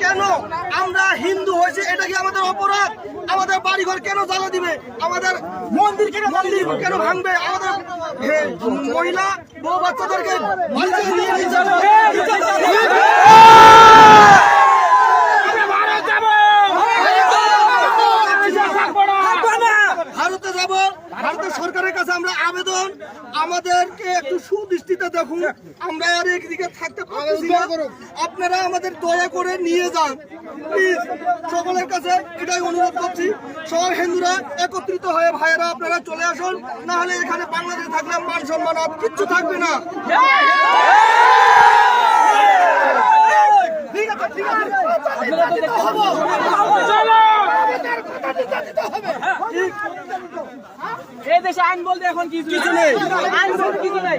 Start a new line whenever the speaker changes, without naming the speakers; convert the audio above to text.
কেন আমরা হিন্দু হয়েছে এটা কি আমাদের অপরাধ? আমাদের বাড়িঘর কেন জ্বালা দিবে? আমাদের মন্দির কেন ভাঙবে? আমাদের মহিলা বউ বাচ্চাদেরকে ভারতে যাব। ভারতের সরকারের কাছে আমরা আবেদন, আমাদেরকে একটু সুদৃষ্টিতে দেখুন। আমরা আর একদিকে থাকতে পারছি না, আপনারা আমাদের দয়া করে নিয়ে যান প্লিজ। সকলের কাছে এটাই অনুরোধ করছি, সব হিন্দুরা একত্রিত হয়ে ভাইয়েরা আপনারা চলে আসুন, না হলে এখানে বাংলাদেশে থাকলে মান সম্মান আর কিচ্ছু থাকবে না। ঠিক আছে, ঠিক আছে,
এই দেশে আইন বলতে এখন কিছু নেই, আইন বলতে কিছু নেই।